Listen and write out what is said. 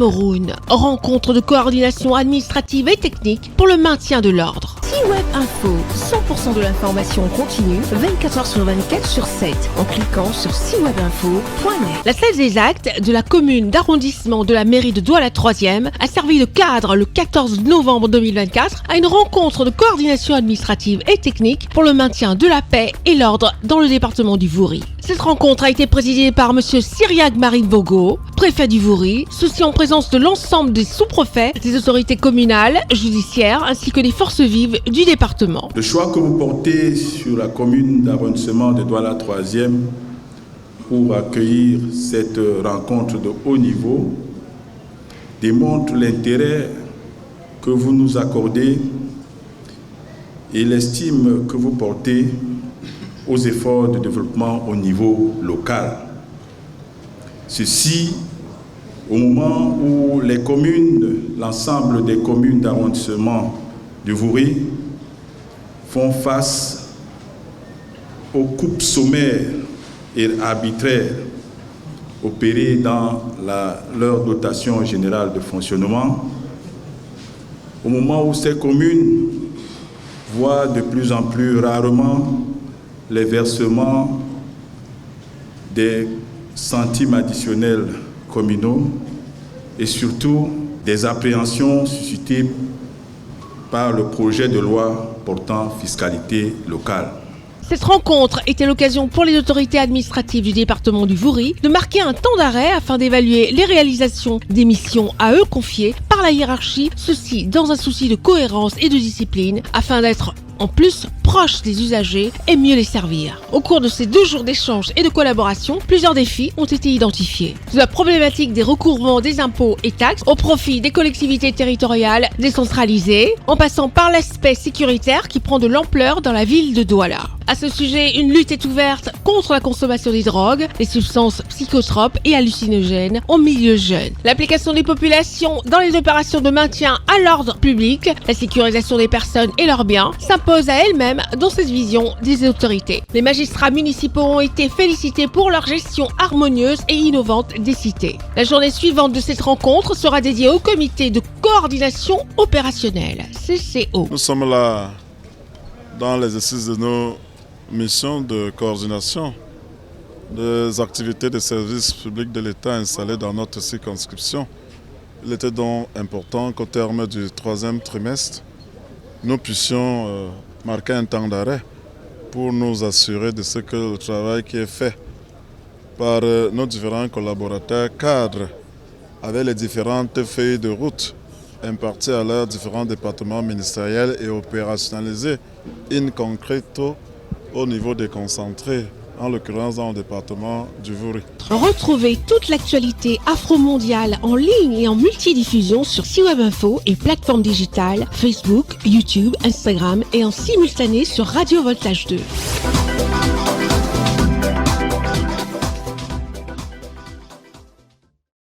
Cameroun. Rencontre de coordination administrative et technique pour le maintien de l'ordre. C-Web Info, 100% de l'information continue, 24h sur 24 sur 7, en cliquant sur cwebinfo.net. La salle des actes de la commune d'arrondissement de la mairie de Douala 3e a servi de cadre le 14 novembre 2024 à une rencontre de coordination administrative et technique pour le maintien de la paix et l'ordre dans le département du Vouri. Cette rencontre a été présidée par M. Cyriac Marine Bogo, préfet du Vouri, ceci en présence de l'ensemble des sous-préfets, des autorités communales, judiciaires ainsi que des forces vives du département. Le choix que vous portez sur la commune d'arrondissement de Douala 3e pour accueillir cette rencontre de haut niveau démontre l'intérêt que vous nous accordez et l'estime que vous portez aux efforts de développement au niveau local. Ceci au moment où les communes, l'ensemble des communes d'arrondissement du Vouri font face aux coupes sommaires et arbitraires opérées dans leur dotation générale de fonctionnement, au moment où ces communes voient de plus en plus rarement les versements des centimes additionnels communaux et surtout des appréhensions suscitées par le projet de loi portant fiscalité locale. Cette rencontre était l'occasion pour les autorités administratives du département du Vouri de marquer un temps d'arrêt afin d'évaluer les réalisations des missions à eux confiées par la hiérarchie, ceci dans un souci de cohérence et de discipline afin d'être en plus proche des usagers et mieux les servir. Au cours de ces 2 jours d'échange et de collaboration, plusieurs défis ont été identifiés. De la problématique des recouvrements des impôts et taxes au profit des collectivités territoriales décentralisées, en passant par l'aspect sécuritaire qui prend de l'ampleur dans la ville de Douala. À ce sujet, une lutte est ouverte contre la consommation des drogues, des substances psychotropes et hallucinogènes en milieu jeune. L'application des populations dans les opérations de maintien à l'ordre public, la sécurisation des personnes et leurs biens s'impose à elle-même dans cette vision des autorités. Les magistrats municipaux ont été félicités pour leur gestion harmonieuse et innovante des cités. La journée suivante de cette rencontre sera dédiée au comité de coordination opérationnelle, CCO. Nous sommes là dans l'exercice de nos missions de coordination des activités de services publics de l'État installées dans notre circonscription. Il était donc important qu'au terme du 3e trimestre, nous puissions marquer un temps d'arrêt pour nous assurer de ce que le travail qui est fait par nos différents collaborateurs cadres avec les différentes feuilles de route imparties à leurs différents départements ministériels et opérationnalisées in concreto au niveau déconcentré, en l'occurrence dans le département du Vouri. Retrouvez toute l'actualité afro-mondiale en ligne et en multidiffusion sur C-Web Info et plateformes digitales, Facebook, YouTube, Instagram et en simultané sur Radio Voltage 2.